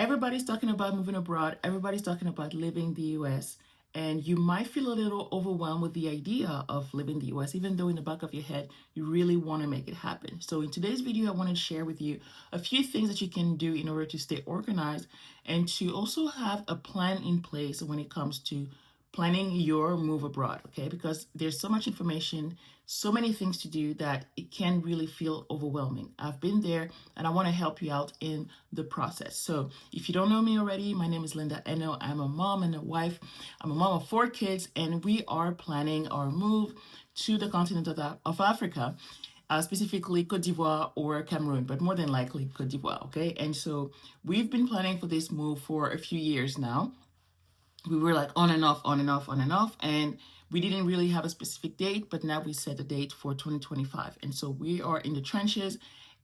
Everybody's talking about moving abroad, everybody's talking about living the US, and you might feel a little overwhelmed with the idea of living the US, even though in the back of your head, you really want to make it happen. So, in today's video, I want to share with you a few things that you can do in order to stay organized and to also have a plan in place when it comes to planning your move abroad, okay? Because there's so much information, so many things to do that it can really feel overwhelming. I've been there and I want to help you out in the process. So if you don't know me already, my name is Linda Eno. I'm a mom and a wife. I'm a mom of 4 kids, and we are planning our move to the continent of Africa. Specifically Cote d'Ivoire or Cameroon, but more than likely Cote d'Ivoire, okay? And so we've been planning for this move for a few years now. We were like on and off, on and off, on and off, and we didn't really have a specific date, but now we set a date for 2025. And so we are in the trenches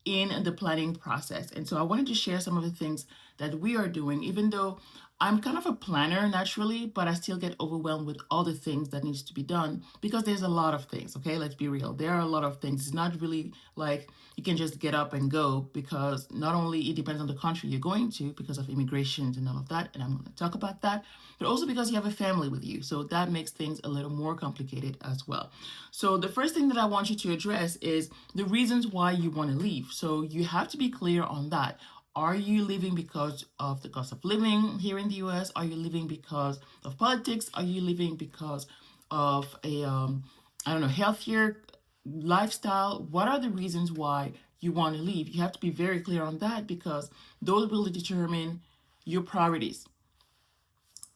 in the planning process. And so I wanted to share some of the things that we are doing, even though I'm kind of a planner naturally, but I still get overwhelmed with all the things that needs to be done because there's a lot of things, okay? Let's be real. There are a lot of things. It's not really like you can just get up and go, because not only it depends on the country you're going to because of immigration and all of that, and I'm going to talk about that, but also because you have a family with you. So that makes things a little more complicated as well. So the first thing that I want you to address is the reasons why you want to leave. So you have to be clear on that. Are you living because of the cost of living here in the US? Are you living because of politics? Are you living because of a, I don't know, healthier lifestyle? What are the reasons why you want to leave? You have to be very clear on that, because those will determine your priorities.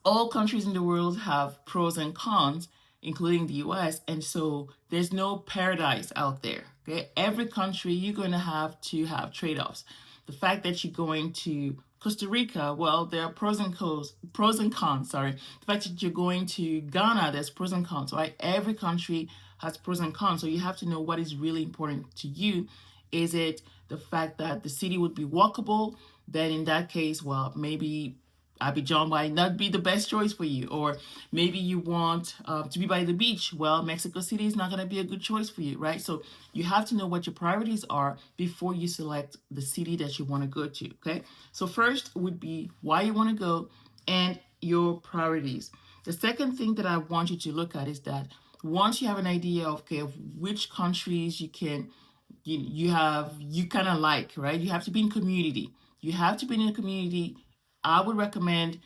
All countries in the world have pros and cons, including the US, and so there's no paradise out there. Okay, every country you're going to have trade-offs. The fact that you're going to Costa Rica, well, there are pros and cons. Sorry, the fact that you're going to Ghana, there's pros and cons. Right, every country has pros and cons, so you have to know what is really important to you. Is it the fact that the city would be walkable? Then in that case, well, maybe Abidjan might not be the best choice for you. Or maybe you want to be by the beach. Well, Mexico City is not going to be a good choice for you, right? So you have to know what your priorities are before you select the city that you want to go to, okay? So first would be why you want to go and your priorities. The second thing that I want you to look at is that once you have an idea of, okay, of which countries you can, you kind of like, right? You have to be in community. You have to be in a community. I would recommend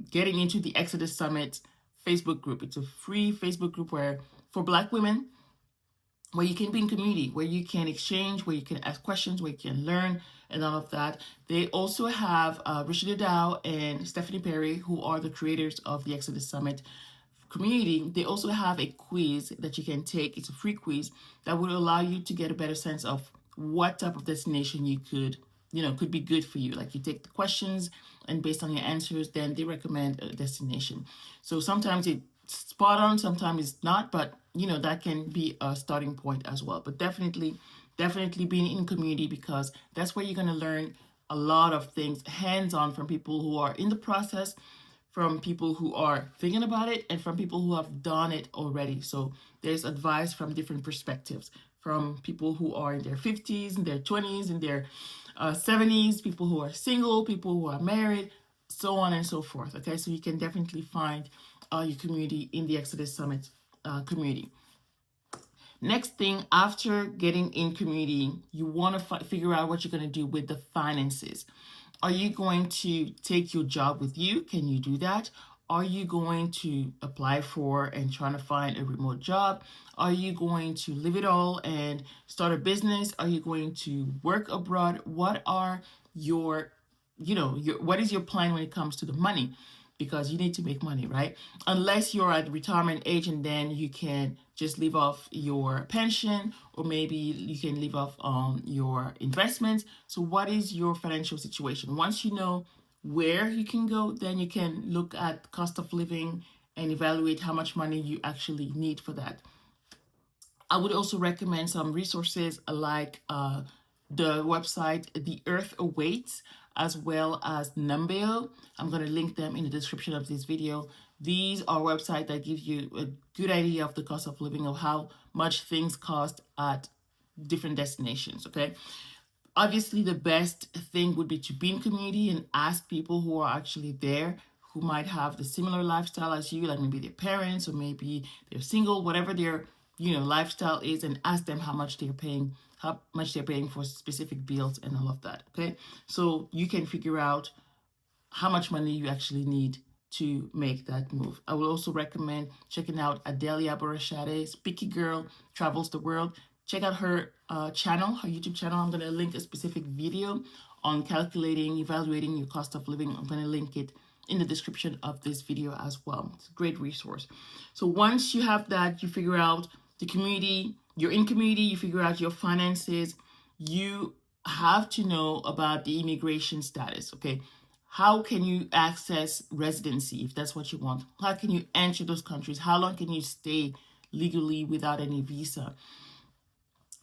getting into the Exodus Summit Facebook group. It's a free Facebook group for Black women, where you can be in community, where you can exchange, where you can ask questions, where you can learn, and all of that. They also have Rashida Dow and Stephanie Perry, who are the creators of the Exodus Summit community. They also have a quiz that you can take. It's a free quiz that would allow you to get a better sense of what type of destination you could be good for you. Like, you take the questions, and based on your answers, then they recommend a destination. So sometimes it's spot on, sometimes it's not, but that can be a starting point as well. But definitely being in community, because that's where you're going to learn a lot of things hands-on from people who are in the process, from people who are thinking about it, and from people who have done it already. So there's advice from different perspectives, from people who are in their 50s, in their 20s, in their 70s, people who are single, people who are married, so on and so forth. Okay, so you can definitely find your community in the Exodus Summit community. Next thing, after getting in community, you want to figure out what you're going to do with the finances. Are you going to take your job with you? Can you do that? Are you going to apply for and trying to find a remote job? Are you going to leave it all and start a business? Are you going to work abroad? What are what is your plan when it comes to the money? Because you need to make money, right? Unless you're at retirement age, and then you can just live off your pension, or maybe you can live off your investments. So what is your financial situation? Once you know where you can go, then you can look at cost of living and evaluate how much money you actually need for that. I would also recommend some resources like the website The Earth Awaits, as well as Numbeo. I'm going to link them in the description of this video. These are websites that give you a good idea of the cost of living, of how much things cost at different destinations, okay? Obviously, the best thing would be to be in community and ask people who are actually there, who might have the similar lifestyle as you, like maybe their parents or maybe they're single, whatever their lifestyle is, and ask them how much they're paying for specific bills and all of that. Okay, so you can figure out how much money you actually need to make that move. I will also recommend checking out Adelia Borashade, Speaky Girl Travels the World. Check out her channel, her YouTube channel. I'm going to link a specific video on calculating, evaluating your cost of living. I'm going to link it in the description of this video as well. It's a great resource. So once you have that, you figure out the community, you're in community, you figure out your finances, you have to know about the immigration status, okay? How can you access residency if that's what you want? How can you enter those countries? How long can you stay legally without any visa?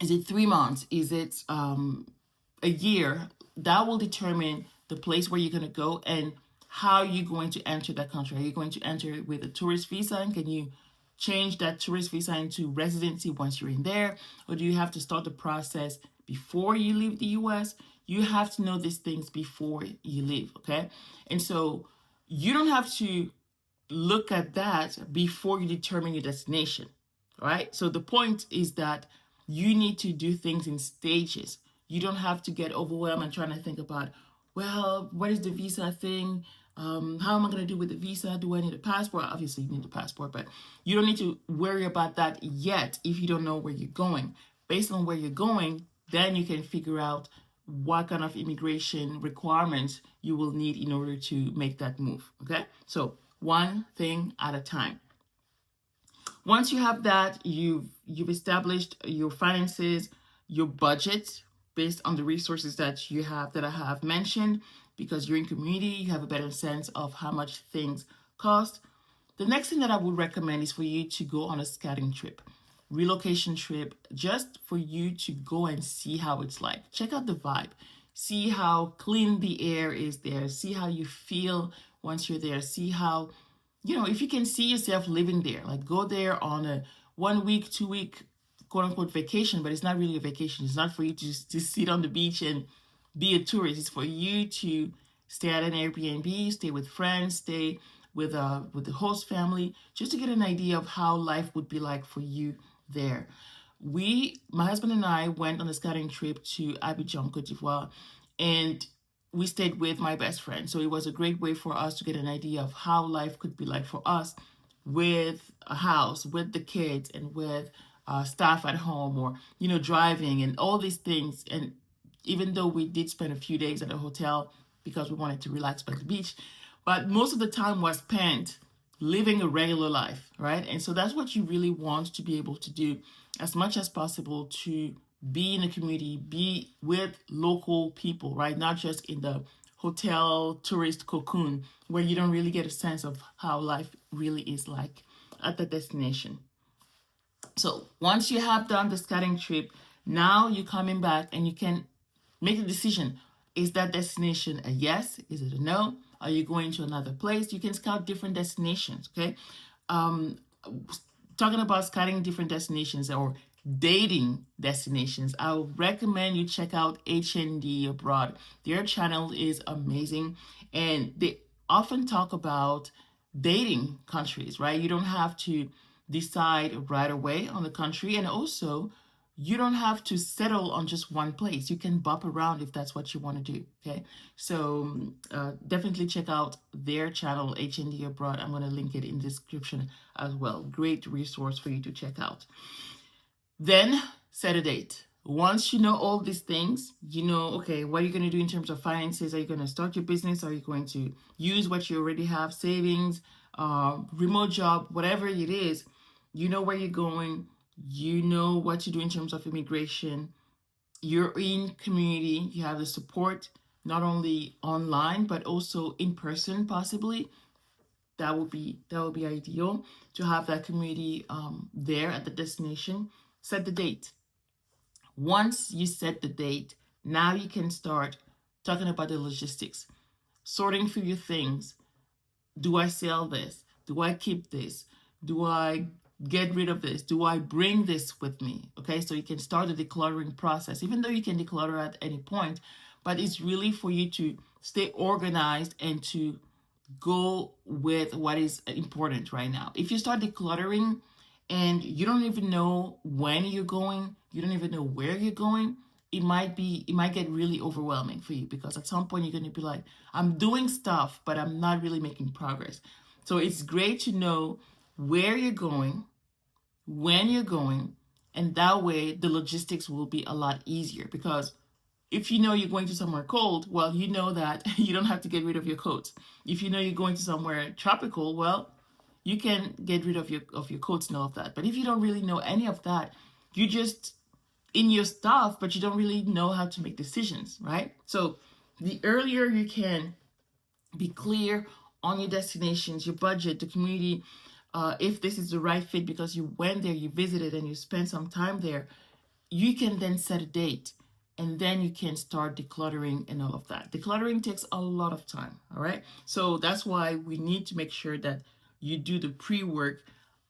Is it 3 months? Is it a year? That will determine the place where you're going to go and how you're going to enter that country. Are you going to enter with a tourist visa, and can you change that tourist visa into residency once you're in there? Or do you have to start the process before you leave the US? You have to know these things before you leave, okay? And so you don't have to look at that before you determine your destination, right? So the point is that you need to do things in stages. You don't have to get overwhelmed and trying to think about, well, what is the visa thing? How am I going to do with the visa? Do I need a passport? Obviously, you need a passport, but you don't need to worry about that yet if you don't know where you're going. Based on where you're going, then you can figure out what kind of immigration requirements you will need in order to make that move, okay? So one thing at a time. Once you have that, you've established your finances, your budget based on the resources that you have that I have mentioned. Because you're in community, you have a better sense of how much things cost. The next thing that I would recommend is for you to go on a scouting trip, relocation trip, just for you to go and see how it's like. Check out the vibe. See how clean the air is there. See how you feel once you're there. See how, if you can see yourself living there, like go there on a 1 week, 2 week, quote unquote vacation, but it's not really a vacation. It's not for you to sit on the beach and be a tourist. It's for you to stay at an Airbnb, stay with friends, stay with the host family, just to get an idea of how life would be like for you there. My husband and I went on a scouting trip to Abidjan, Cote d'Ivoire, and we stayed with my best friend. So it was a great way for us to get an idea of how life could be like for us with a house, with the kids, and with staff at home, or, driving and all these things. And even though we did spend a few days at a hotel because we wanted to relax by the beach, but most of the time was spent living a regular life, right? And so that's what you really want to be able to do as much as possible, to be in a community, be with local people, right? Not just in the hotel tourist cocoon where you don't really get a sense of how life really is like at the destination. So once you have done the scouting trip, now you're coming back and you can make a decision. Is that destination a yes? Is it a no? Are you going to another place? You can scout different destinations, okay? Talking about scouting different destinations or dating destinations, I would recommend you check out HND Abroad. Their channel is amazing, and they often talk about dating countries, right? You don't have to decide right away on the country, and also you don't have to settle on just one place. You can bop around if that's what you want to do, okay? So definitely check out their channel, HND Abroad. I'm going to link it in the description as well. Great resource for you to check out. Then set a date. Once you know all these things, okay, what are you going to do in terms of finances? Are you going to start your business? Are you going to use what you already have, savings, remote job, whatever it is? You know where you're going. You know what to do in terms of immigration. You're in community. You have the support, not only online, but also in person, possibly. That would be ideal to have that community there at the destination. Set the date. Once you set the date, now you can start talking about the logistics, sorting through your things. Do I sell this? Do I keep this? Do I get rid of this? Do I bring this with me? Okay, so you can start the decluttering process, even though you can declutter at any point, but it's really for you to stay organized and to go with what is important right now. If you start decluttering and you don't even know when you're going, you don't even know where you're going, it might get really overwhelming for you, because at some point you're going to be like, I'm doing stuff, but I'm not really making progress. So it's great to know where you're going, when you're going, and that way the logistics will be a lot easier. Because if you know you're going to somewhere cold, well, you know that you don't have to get rid of your coats. If you know you're going to somewhere tropical, well, you can get rid of your coats and all of that. But if you don't really know any of that, you just in your stuff, but you don't really know how to make decisions, right? So the earlier you can be clear on your destinations, your budget, the community, if this is the right fit because you went there, you visited, and you spent some time there, you can then set a date, and then you can start decluttering and all of that. Decluttering takes a lot of time, all right? So that's why we need to make sure that you do the pre-work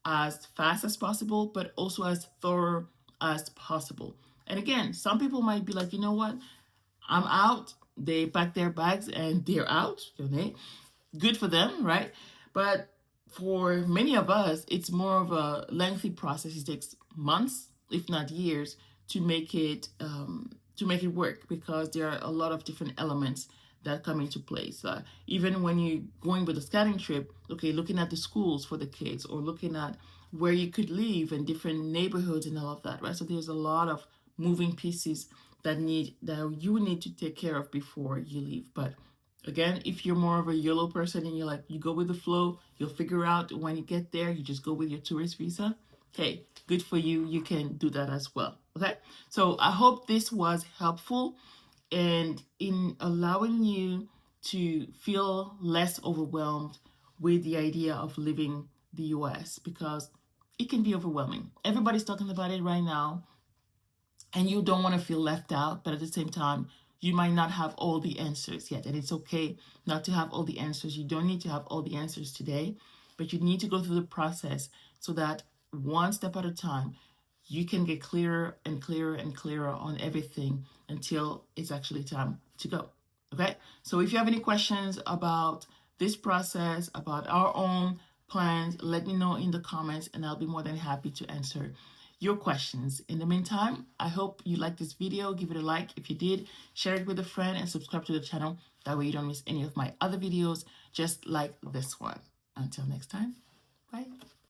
as fast as possible, but also as thorough as possible. And again, some people might be like, you know what? I'm out. They pack their bags and they're out. Okay? Good for them, right? But for many of us, it's more of a lengthy process. It takes months, if not years, to make it work, because there are a lot of different elements that come into place. Even when you're going with a scouting trip, okay, looking at the schools for the kids, or looking at where you could live in different neighborhoods and all of that, right? So there's a lot of moving pieces that you need to take care of before you leave. But again, if you're more of a YOLO person and you're like, you go with the flow, you'll figure out when you get there, you just go with your tourist visa. Hey, good for you. You can do that as well. Okay. So I hope this was helpful and in allowing you to feel less overwhelmed with the idea of leaving the US, because it can be overwhelming. Everybody's talking about it right now, and you don't want to feel left out, but at the same time, you might not have all the answers yet. And it's okay not to have all the answers. You don't need to have all the answers today, but you need to go through the process so that one step at a time, you can get clearer and clearer and clearer on everything until it's actually time to go. Okay? So if you have any questions about this process, about our own plans, let me know in the comments and I'll be more than happy to answer your questions. In the meantime, I hope you liked this video. Give it a like if you did. Share it with a friend and subscribe to the channel. That way you don't miss any of my other videos just like this one. Until next time, bye.